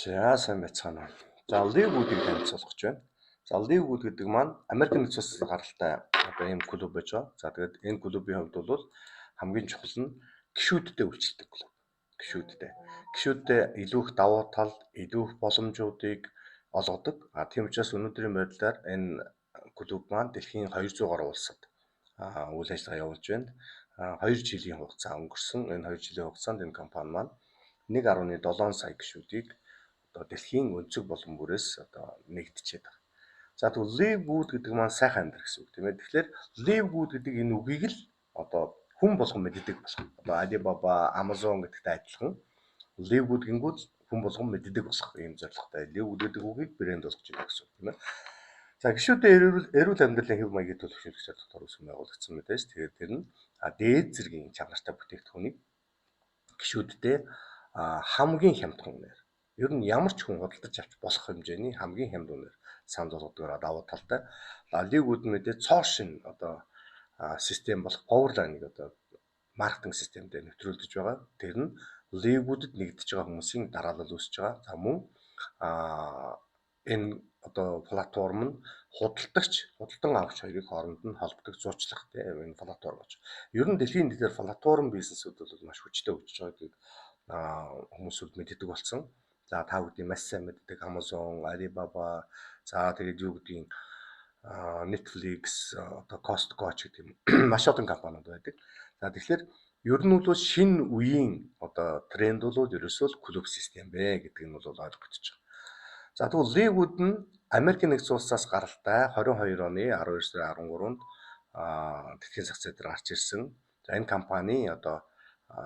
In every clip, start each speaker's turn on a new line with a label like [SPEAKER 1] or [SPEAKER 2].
[SPEAKER 1] За сайн байцгаана уу. За Ливүүдийг танилцуулах гэж байна. За Ливүүд гэдэг маань Америк нэгдсэн улсын гаралтай одоо ийм клуб байж байгаа. За тэгээд энэ клубын хувьд бол хамгийн чухал нь гишүүдтэй үйлчлдэг клуб. Гишүүдтэй илүү их давуу тал, илүү их боломжуудыг олгодог. Тийм учраас өнөөдрийн байдлаар энэ клуб маань дэлхийн 200 гаруй улсад үйл ажиллагаа явуулж байна. 2 жилийн хугацаа өнгөрсөн. Энэ 2 жилийн хугацаанд энэ компани маань 1.7 сая гишүүдийг одоо дэлхийн өнцөг болон бүрээс одоо нэгдчихэд байна. За тэгвэл live good гэдэг маань сайхан амьдрах гэсэн үг тийм ээ. Тэгэхээр live good гэдэг энэ үгийг л одоо хүн болгон мэддэг болох. Одоо Alibaba, Amazon гэдэгтэй адилхан live good гингүүд хүн болгон мэддэг болох ийм зорилготой. Live good гэдэг үгийг брэнд болгож байгаа гэсэн үг тийм ээ. За гишүүдэд эрүүл амьдралын хэв маягийн төлөвшүүлэх зорилгоор үүсгэн байгуулагдсан мэдээж. Тэгээд тэр нь дээд зэргийн чанартай бүтээгдэхүүнийг гишүүддээ хамгийн хямдхан үнээр ер нь ямар ч хүн худалдаж авч болох хэмжээний хамгийн хямд үнээр санал болгодгоор давуу талтай. Ливүүд мэдээ цоо шин одоо систем болох Powerline-ыг одоо маркетинг системдээ нэвтрүүлж байгаа. Тэр нь ливүүдэд нэгдэж байгаа хүмүүсийн дараалал үүсэж байгаа. За мөн энэ одоо платформ нь худалдан авч хоёрыг хооронд нь холбодог зурчлах тийм энэ платформ болж. Ер нь дэлхийн дээр платформ бизнесүүд бол маш хүчтэй хөгжиж байгааг хүмүүсүүд мэддэг болсон. За та бүхэн маш сайн мэддэг Amazon, Alibaba, за тэгээд юу гэдгийг Netflix, одоо Costco ч гэдэг юм маш олон компаниуд байдаг. За тэгэхээр ер нь бол шинэ үеийн одоо тренд бол ерөөсөө клуб систем бэ гэдэг нь бол ойлгогдож байгаа. За тэгвэл Ливүүд нь Америк нэгдсэн улсаас гаралтай 22 оны 12 сарын 13-нд дэлхийн зах зээл дээр гарч ирсэн. За энэ компани одоо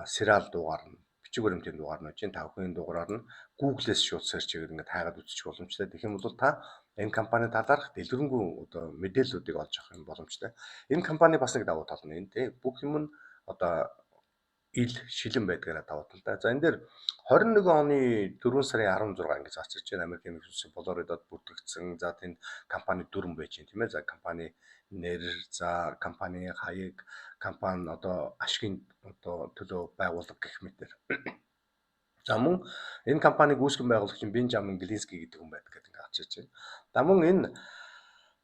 [SPEAKER 1] сериал дуугаар нь бичиг баримтын дугаар нь чинь та бүхэн дугаараар нь Google-с шууд search-ээр ингээд хайгаад үзчих боломжтой. Тэгэх юм бол та энэ компани талаарх дэлгэрэнгүй одоо мэдээллүүдийг олж авах юм боломжтой. Энэ компани бас нэг давуу тал нь энэ тийм бүх юм нь одоо ил шилэн байдгаараа давуу талтай. За энэ дээр 21 оны 4 сарын 16 ингэж гарч ирж байна. Америк нэгдсэн улсын Флоридад бүртгэгдсэн. За тэнд компани дүрэн байж байна тийм ээ. За компани нэр, за компани хаяг, компани одоо ашигын одоо төлөө байгууллага гэх мэтэр. За мөн энэ компаниг үүсгэн байгуулагч Бенжамин Глинский гэдэг хүн байдаг гэдэг гарч ирж байна. За мөн энэ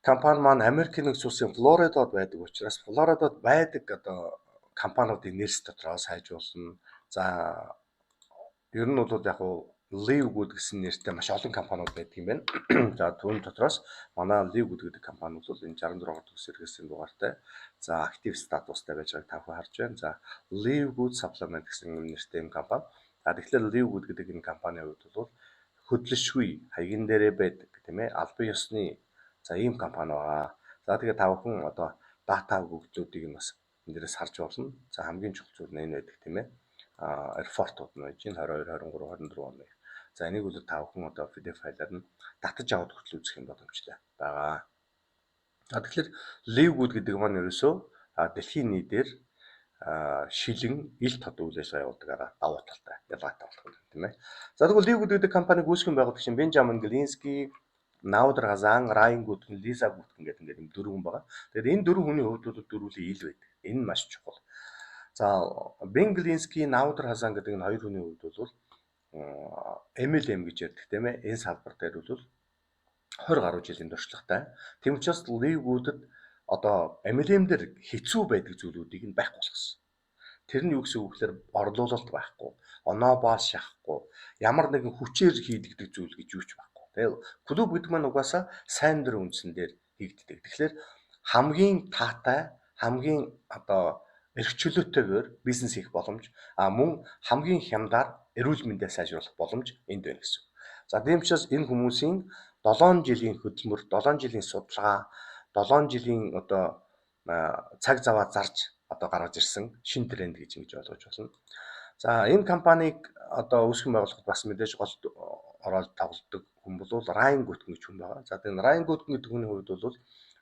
[SPEAKER 1] компани маань Америк нэгдсэн улсын Флоридад байдаг учраас Флоридад байдаг одоо компаниудын нэрс дотроос хайжуулна. За ер нь бол яг уу Livegood гэсэн нэртэй маш олон компаниуд байдаг юм байна. За түүний дотроос манай Livegood гэдэг компани бол энэ 66 дахь сэргээсийн дугаартай. За актив статустай байж байгааг та бүхэн харж байна. За Livegood Supplement гэсэн нэртэй энэ компани. За тэгэхээр Livegood гэдэг энэ компанийн хувьд бол хөдлөшгүй хаягийн дээрээ байдаг тийм ээ. Албан ёсны за ийм компани байгаа. За тэгээд та бүхэн одоо дата өгөгдлүүдийг нь бас энэ дээрээс харж болно. За хамгийн чухал зүйл нь энэ байдаг тийм ээ. Репортууд нь байж 22, 23, 24 оны. За энийг бол та бүхэн одоо PDF файлаар нь татаж аваад хүртэл үзэх юм боломжтой байгаа. За тэгэхээр Livegood гэдэг маань ерөөсөө дэлхийн нийтээр шилэн ил тод үйл ажиллагаа явуулдаг давуу талтай ялгаатай болох юм тийм ээ. За тэгвэл Livegood гэдэг компаниг үүсгэн байгуулагч Бенжамин Глинский, Наудер Газан, Райан Гүтэн, Лиза Гүтэн гэдэг ингээд юм дөрвөн хүн байгаа. Тэгэхээр энэ дөрвөн хүний хувьд бол дөрвөлээ ил байдаг. Энэ маш чухал. За Бен Глинский, Наудер Газан гэдэг энэ хоёр хүний хувьд бол MLM гэж ярьдаг тийм ээ. Энэ салбар дээр бол 20 гаруй жилийн туршлагатай. Тийм учраас Livegood-д одоо MLM дээр хэцүү байдаг зүйлүүдийг нь байхгүй болгосон. Тэр нь юу гэсэн үг гэхээр орлуулалт байхгүй, оноо бааш шахахгүй, ямар нэгэн хүчээр хийдэгдэг зүйл гэж юу ч байхгүй. Тэгээ клуб гэдэг маань угаасаа сайн дөр үндсэн дээр хийгддэг. Тэгэхээр хамгийн таатай, хамгийн одоо эрхчлөөтэйгээр бизнес хийх боломж, мөн хамгийн хямдаар эрүүл мэндээ сайжруулах боломж энд байна гэсэн. За тийм учраас энэ хүмүүсийн 7 жилийн хөдөлмөр, 7 жилийн судалгаа, 7 жилийн одоо цаг заваа зарж одоо гаргаж ирсэн шин тренд гэж ингэж ойлгож болно. За энэ компанийг одоо үүсгэн байгуулахад бас мэдээж гол ороод тоглодог хүн бол Райан Гүтэн гэж хүн байгаа. За энэ Райан Гүтэн гэдэг хүний хувьд бол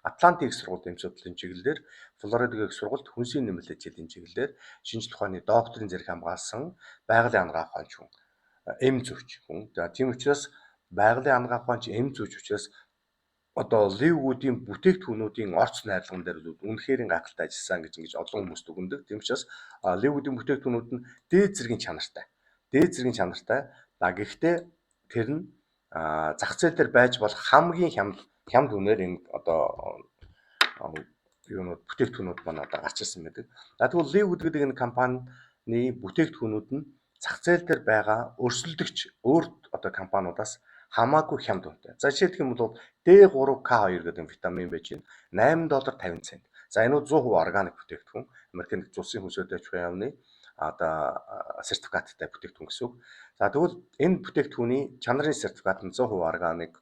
[SPEAKER 1] Атлантик сургуулийн судлалын чиглэлээр Флоридагийн сургуульд хүнсийн нэмэлт хичээлийн чиглэлээр шинжлэх ухааны докторийн зэрэг хамгаалсан байгалийн ангаах ухаанч хүн, эм зүйч хүн. За тийм учраас байгалийн ангаах ухаанч эм зүйч учраас одоо Livegood-ийн бүтээгдэхүүнүүдийн орц найрлаган дээр үнэхээр гайхалтай ажилласан гэж ингэж олон хүмүүст дүгнэдэг. Тийм учраас Livegood-ийн бүтээгдэхүүнүүд нь дээд зэргийн чанартай. Гэхдээ тэр нь зах зээл дээр байж болох хамгийн хямд үнээр энэ одоо юунууд бүтээгдэхүүнүүд маань одоо гарч ирсэн байдаг. За тэгвэл Livewood гэдэг энэ компанийн бүтээгдэхүүнүүд нь зах зээл дээр байгаа өрсөлдөгч өөр одоо компаниудаас хамаагүй хямд үнэтэй. За жишээлх юм бол D3K2 гэдэг витамин байж байна. $8.50. За энэ нь 100% органик бүтээгдэхүүн. Америкийн нэгдсэн улсын хүнсөд аж ахуйн яамны одоо сертификаттай бүтээгдэхүүн гэсэн үг. За тэгвэл энэ бүтээгдэхүүний чанарын сертификат нь 100% органик,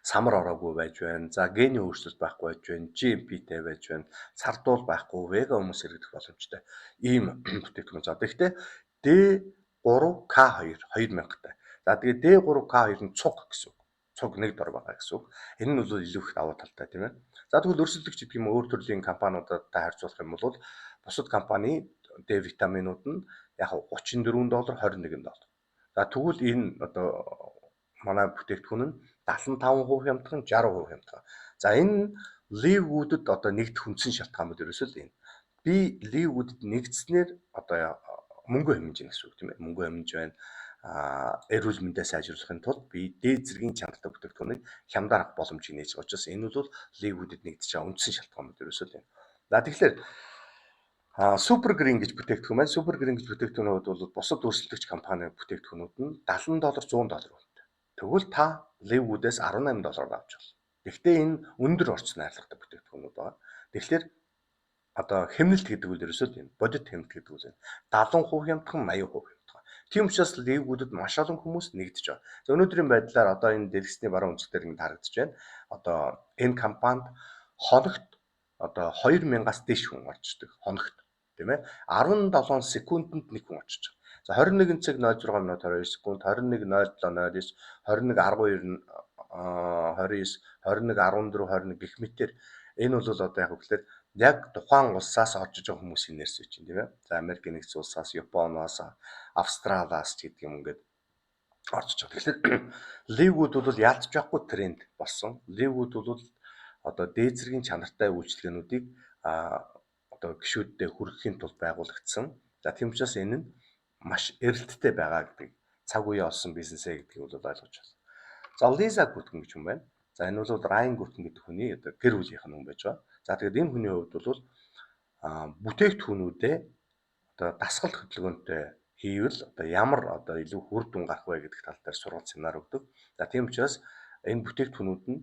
[SPEAKER 1] самар ороогүй байж байна. За гений өөрчлөлт байхгүй байж байна. GMP-тэй байж байна. Сардуул байхгүй, вега хүмүүс хэрэглэх боломжтой. Ийм бүтээгдэхүүн. За тэгэхдээ D3K2 2000-тай. За тэгээ D3K2 нь цуг гэсэн үг. Цуг нэг дор байгаа гэсэн үг. Энэ нь бол илүү их давуу талтай тийм ээ. За тэгвэл өрсөлдөгч гэдэг юм өөр төрлийн компаниудтай харьцуулах юм бол бусад компани D витаминууд нь яг $34, $21. За тэгвэл энэ одоо манай бүтээгдэхүүн нь 75% хямдхан, 60% хямдхан. За энэ Livewood-д одоо нэгдэх үндсэн шалтгаанууд ерөөсөө л энэ. Би Livewood-д нэгдснээр одоо мөнгө хэмжиж гэсэн үг тийм ээ. Мөнгө хэмжиж байна. Эрүүл мэндээ сайжруулахын тулд би дээд зэргийн чанартай бүтээгдэхүүнийг хямдаар авах боломжийг нээж байгаа учраас энэ бол Livewood-д нэгдэж байгаа үндсэн шалтгаанууд ерөөсөө л энэ. За тэгэхээр Super Green гэж бүтээгдэхүүн байна. Super Green гэж бүтээгдэхүүнүүд бол бусад өрсөлдөгч компани бүтээгдэхүүнүүд нь $70, $100 үнэтэй. Тэгвэл та Livewood-ээс $18 авч болно. Гэхдээ энэ өндөр орчин найрлагатай бүтээгдэхүүнүүд байна. Тэгэхээр одоо хэмнэлт гэдэг үл ерөөсөө л энэ бодит хэмнэлт гэдэг үл энэ 70% хямдхан, 80% хямдхан. Тийм учраас Livewood-д маш олон хүмүүс нэгдэж байгаа. За өнөөдрийн байдлаар одоо энэ дэлгэцний баруун үндэстээр ингэ харагдаж байна. Одоо энэ компанид хоногт одоо 2000-аас дээш хүн орчдөг. Хоногт тийм ээ 17 секундэд нэг хүн очиж байгаа. За 21 цаг 06 минут 22 секунд, 21:07:09, 21:12 29, 21:14, 21 гэх мэтээр энэ бол одоо яг үгээр яг тухайн улсаас орж иж байгаа хүмүүсийн нэрс үуч юм тийм ээ. За Америкийн нэгдсэн улсаас, Японоос, Австралиас гэдэг юм ингээд орж иж байгаа. Тэгэхээр Livewood бол яалтч байхгүй тренд болсон. Livewood бол одоо дээд зэргийн чанартай үйлчилгээнүүдийг одоо гишүүддээ хүргэхийн тулд байгуулагдсан. За тийм учраас энэ нь маш эрэлттэй байгаа гэдэг цаг үеэ олсон бизнесээ гэдгийг бол ойлгож байна. За Lisa Gutkin гэж хүн байна. За энэ бол Ryan Gutkin гэдэг хүний одоо гэр бүлийнх нь хүн байж байгаа. За тэгээд энэ хүний хувьд бол бүтээгдэхүүнүүдээ одоо дасгал хөдөлгөөнтэй хийвэл одоо ямар одоо илүү үр дүн гарах вэ гэдэг тал дээр сургалт семинар өгдөг. За тийм учраас энэ бүтээгдэхүүнүүд нь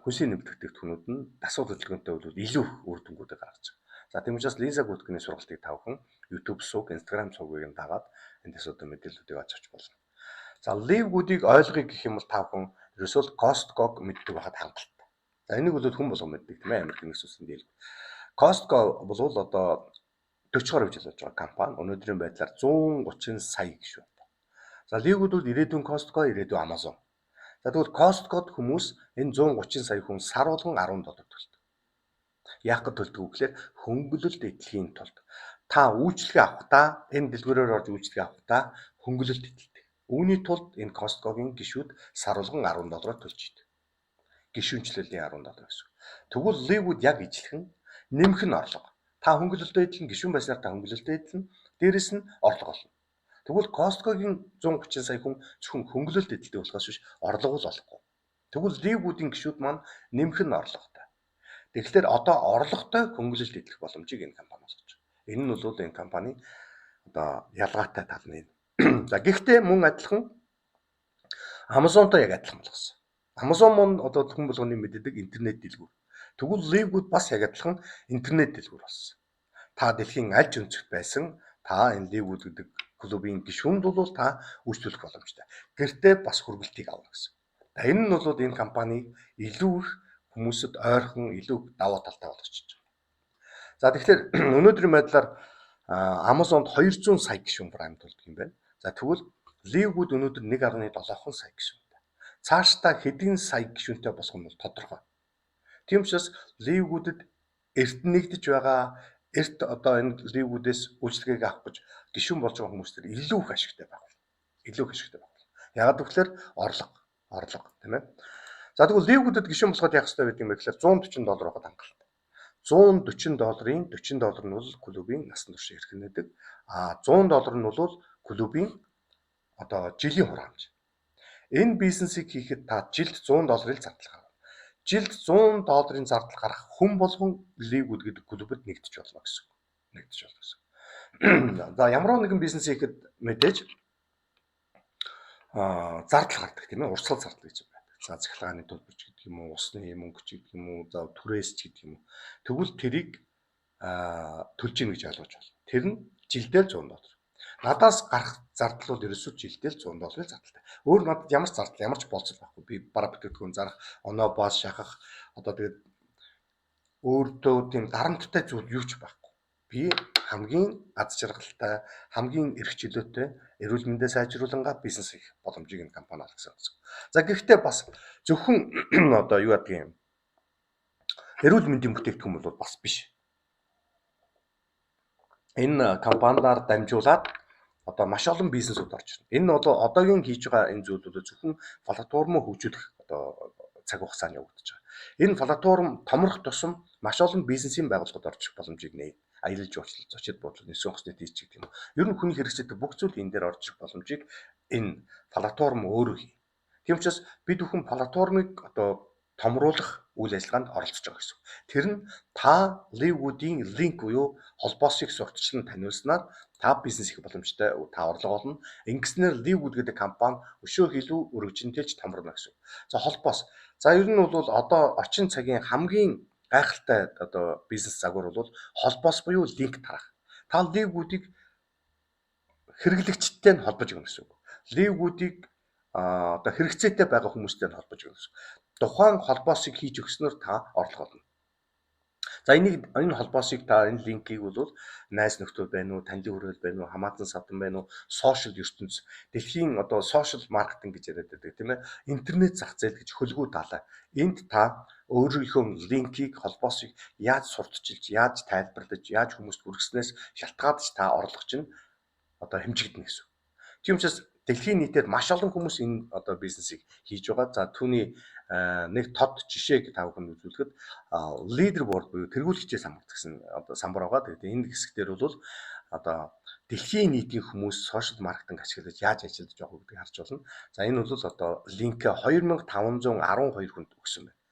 [SPEAKER 1] хүнсийн нэмэлт бүтээгдэхүүнүүд нь дасгал хөдөлгөөнтэй бол илүү үр дүнгуудыг гаргаж байгаа. За тийм учраас Lisa Gutkin-ийн сургалтыг тавхан YouTube сууг, Instagram суугийг нь дагаад эндээс одоо мэдээллүүдийг олж авч болно. За Livewood-ыг ойлгоё гэх юм бол тавхан ерөөсөө Costco-г мэддэг байхад хангалттай. За энийг бол хүн болгон мэддэг тийм ээ. Америкийн нэгдсэн улсын дийлэнх. Costco бол одоо 40 гаруй жил болж байгаа компани. Өнөөдрийн байдлаар 130 сая гишүүнтэй. За Livewood бол ирээдүйн Costco, ирээдүйн Amazon. За тэгвэл Costco-д хүмүүс энэ 130 сая хүн сар болгон $10 төлдөг. Яг гэж төлдөг үгээр хөнгөлөлт эдлэхийн тулд та үйлчлэгээ авахдаа энэ дэлгүүрээр орж үйлчлэгээ авахдаа хөнгөлөлт эдэлдэг. Үүний тулд энэ Costco-гийн гишүүд сар болгон $10 төлж идэг. Гишүүнчлэлийн $10 гэсэн. Тэгвэл Livewood яг ижлэхэн нэмэх нь орлого. Та хөнгөлөлтөө эдлэн гишүүн байснаар та хөнгөлөлтөө эдлэн дээрэс нь орлого олно. Тэгвэл Costco-гийн 130 сая хүн зөвхөн хөнгөлөлт эдэлдэг болохоос биш орлого л олохгүй. Тэгвэл Livewood-ийн гишүүд маань нэмэх нь орлоготой. Тэгэхээр одоо орлоготой хөнгөлөлт эдлэх боломжийг энэ компани олгож байгаа. Энэ нь бол энэ компани одоо ялгаатай тал нь. За гэхдээ мөн адилхан Amazon-той яг адилхан болгосон. Amazon мөн одоо хүн болгоны мэддэг интернет дэлгүүр. Тэгвэл Livewood бас яг адилхан интернет дэлгүүр болсон. Та дэлхийн аль ч өнцөгт байсан та энэ Livewood гэдэг клубын гишүүнд бол та үйлчлүүлэх боломжтой. Гэртээ бас хүргэлтийг авна гэсэн. Энэ нь бол энэ компаниг илүү их хүмүүсэд ойрхон илүү даваа талтай болгочихж байгаа. За тэгэхээр өнөөдрийн байдлаар Amazon-д 200 сая гишүүн Prime төлдөг юм байна. За тэгвэл Livewood өнөөдөр 1.7 сая гишүүнтэй. Цаашдаа хэдэн сая гишүүнтэй болох нь бол тодорхой. Тийм учраас Livewood-д эрт нэгдэж байгаа эрт одоо энэ Livewood-ээс үйлчлэгийг авах гэж гишүүн болж байгаа хүмүүс төр илүү их ашигтай байх болно. Илүү их ашигтай байх болно. Яагаад гэвэл орлого тийм ээ. За тэгвэл Livewood-д гишүүн болоход яах ёстой гэдэг юм бэ гэхээр $140 байхад хангалттай. $140-ийн $40 нь бол клубын насан турш эрхнэдэг. $100 нь бол клубын одоо жилийн хураамж. Энэ бизнесийг хийхэд та жилд $100-ыг зардал гаргана. Жилд $100 зардал гарах хүн болгон Livewood гэдэг клубэд нэгдэж болно гэсэн үг. Нэгдэж болно гэсэн. За ямар нэгэн бизнес хийхэд мэдээж зардал гардаг тийм ээ, урсгал зардал гэж байдаг. За цахилгааны төлбөрч гэдэг юм уу, усны мөнгөч гэдэг юм уу, за түрээсч гэдэг юм уу. Тэгвэл тэрийг төлж ийн гэж ойлгож байна. Тэр нь жилдээ $100. Надаас гарах зардал бол ерөөсөө жилдээ $100 зардалтай. Өөр надад ямар ч зардал, ямар ч болцол байхгүй. Би бараа бүтээгдэхүүн зарах, оноо бааш шахах, одоо тэгээд өөртөө тийм дарамттай зүйл юу ч байхгүй. Би хамгийн аз жаргалтай, хамгийн эрх чөлөөтэй эрүүл мэндээ сайжруулангаа бизнес хийх боломжийг энэ компани олгосон гэсэн. За гэхдээ бас зөвхөн одоо юу гэдэг юм эрүүл мэндийн бүтээгдэхүүн бол бас биш. Энэ компаниар дамжуулаад одоо маш олон бизнесүүд орж ирнэ. Энэ бол одоогийн хийж байгаа энэ зүйл бол зөвхөн платформ хөгжүүлэх одоо цаг хугацаанд явагдаж байгаа. Энэ платформ томрох тусам маш олон бизнесийн байгууллагууд орж ирэх боломжийг нээ. Аялал жуулчлал, зочид буудлын нисэх хосны тийч гэх юм. Ер нь хүний хэрэгцээтэй бүх зүйл энэ дээр орж ирэх боломжийг энэ платформ өөрөө хий. Тийм учраас бид бүхэн платформыг одоо томруулах үйл ажиллагаанд оролцож байгаа гэсэн. Тэр нь та Livewood-ийн линк буюу холбоосыг сурталчлан таниулснаар та бизнес хийх боломжтой та орлого олно. Ингэснээр Livewood гэдэг компани өшөө илүү өргөжинтэйч томорно гэсэн. За холбоос. За ер нь бол одоо орчин цагийн хамгийн гайхалтай одоо бизнес загвар бол холбоос буюу линк тарах. Та Livewood-ыг хэрэглэгчтэй нь холбож өгнө гэсэн үг. Livewood-ыг одоо хэрэгцээтэй байгаа хүмүүстэй нь холбож өгнө гэсэн. Тухайн холбоосыг хийж өгснөөр та орлого олно. За энэ холбоосыг та энэ линкийг бол найз нөхдөд байна уу, танилын хүрээлэл байна уу, хамаатан садан байна уу, сошиал ертөнц, дэлхийн одоо сошиал маркетинг гэж яриад байдаг тийм ээ. Интернет зах зээл гэж хөлгүү талаа. Энд та өөрийнхөө линкийг, холбоосыг яаж сурталчилж, яаж тайлбарлаж, яаж хүмүүст хүргэснээс шалтгаалж та орлого чинь одоо хэмжигдэнэ гэсэн. Тийм учраас дэлхийн нийтээр маш олон хүмүүс энэ одоо бизнесийг хийж байгаа. За түүний нэг тод жишээг та бүхэнд үзүүлэхэд лидерборд буюу тэргүүлэгчээс хамгаалсан одоо самбар байгаа. Тэгээд энэ хэсгээр бол одоо дэлхийн нийтийн хүмүүс сошиал маркетинг ашиглаж яаж ажиллаж байгаа гэдгийг харж болно. За энэ бол одоо линк 2512 хүнд өгсөн байна.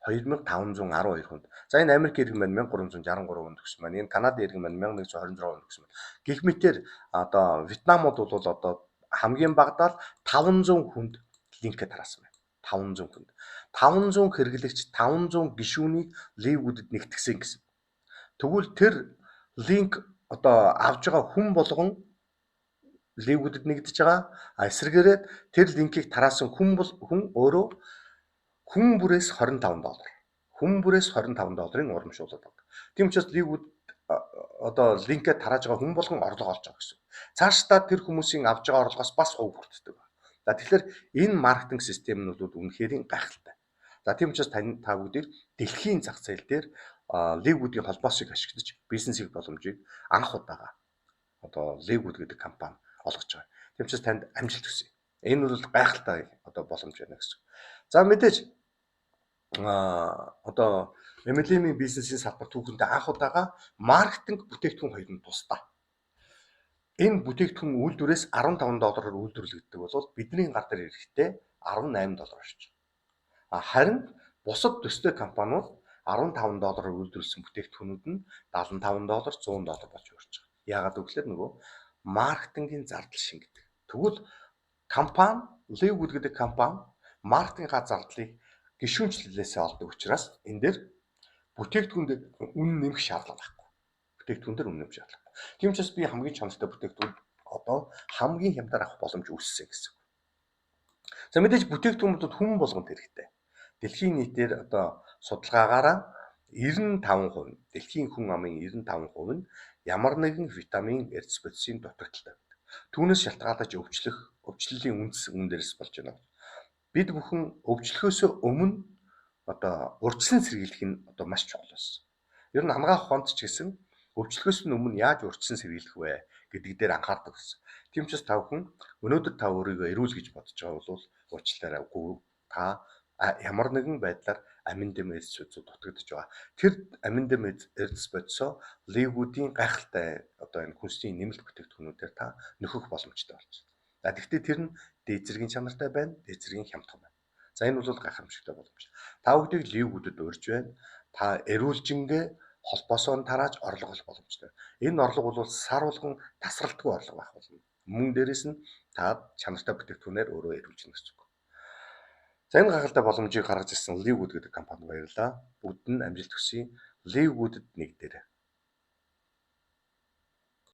[SPEAKER 1] 2512 хүнд. За энэ Америк иргэн маань 1363 хүнд өгсөн байна. Энэ Канада иргэн маань 1126 хүнд өгсөн байна. Гэх мэтээр одоо Вьетнамууд бол одоо хамгийн багадаа 500 хүнд линкээ тараасан байна. 500 хүнд. 500 хэрэглэгч 500 гишүүнийг Livewood-д нэгтгэсэн гэсэн. Тэгвэл тэр линк одоо авж байгаа хүн болгон Livewood-д нэгдэж байгаа. Эсвэргээрээ тэр линкийг тараасан хүн өөрөө хүн бүрээс $25. Хүн бүрээс $25-ын урамшуулаад байна. Тийм учраас Livewood одоо линкээ тарааж байгаа хүн болгон орлого олж байгаа гэсэн. Цаашдаа тэр хүмүүсийн авж байгаа орлогоос бас хувь бүрддэг. За тэгэхээр энэ маркетинг систем нь бол үнэхээр гайхалтай. За тийм учраас та бүгдийг дэлхийн зах зээл дээр Livewood-ийн холбоосыг ашиглаж бизнес хийх боломжийг анх удаага одоо Livewood гэдэг компани олгож байгаа. Тийм учраас танд амжилт хүсье. Энэ бол гайхалтай одоо боломж байна гэсэн. За мэдээж одоо MLM-ийн бизнесийн салбар түүхэндээ анх удаага маркетинг бүтээгдэхүүн хоёр нь тусдаа. Энэ бүтээгдэхүүн үйлдвэрээс $15-аар үйлдвэрлэгддэг бол бидний гар дээр ирэхдээ $18 орж. Харин бусад төстэй компаниуд $15-аар үйлдвэрлэсэн бүтээгдэхүүнүүд нь $75, $100 болж өрж байгаа. Яагаад гэвэл нөгөө маркетингийн зардал шингэдэг. Тэгвэл компани Livewood гэдэг компани маркетингийн зардлыг гишүүнчлэлээсээ олдог учраас энэ дээр бүтээгдэхүүн дээр үнэ нэмэх шаардлага байхгүй. Бүтээгдэхүүн дээр үнэ нэмэх шаардлага. Тийм учраас би хамгийн чанартай бүтээгдэхүүн одоо хамгийн хямдаар авах боломж үүссэн гэсэн. За мэдээж бүтээгдэхүүнүүдэд хүн болгонд хэрэгтэй. Дэлхийн нийтээр одоо судалгаагаараа 95%, дэлхийн хүн амын 95% нь ямар нэгэн витамин эрдэс бодисын дутагдaltaй байдаг. Түүнээс шалтгаалж өвчлөлийн үн дээрс болж байна. Бид бүхэн өвчлөхөөс өмнө одоо урьдчилан сэргийлэх нь одоо маш чухал байсан. Ер нь хамгаалах ухаанд ч гэсэн өвчлөхөөс өмнө яаж урьдчилан сэргийлэх вэ гэдэг дээр анхаардаг гэсэн. Тийм учраас та бүхэн өнөөдөр та өөрийгөө эрүүл гэж бодож байгаа бол уучлаарай үгүй та ямар нэгэн байдлаар амин дэм эрдэс бодисод дутагдж байгаа. Тэр амин дэм эрдэс бодисоо Livewood-ийн гайхалтай одоо энэ хүнсний нэмэлт бүтээгдэхүүнүүдээр та нөхөх боломжтой болж байна. За тэгвэл тэр нь дээд зэргийн чанартай байна, дээд зэргийн хямдхан байна. За энэ бол гайхамшигтай боломж. Та бүгдийг ливгүүдэд урьж байна. Та эрүүлжингээ холбоосоо нь тарааж орлого олох боломжтой. Энэ орлого бол сар болгон тасралтгүй орлого байх болно. Мөн дээрэс нь та чанартай бүтээгдэхүүнээр өөрөө эрүүлж гэнэ гэсэн үг. За энэ гайхалтай боломжийг гаргаж ирсэн Livgood гэдэг компанид баярлалаа. Бүгд нь амжилт хүсье. Livgood-д нэг дээр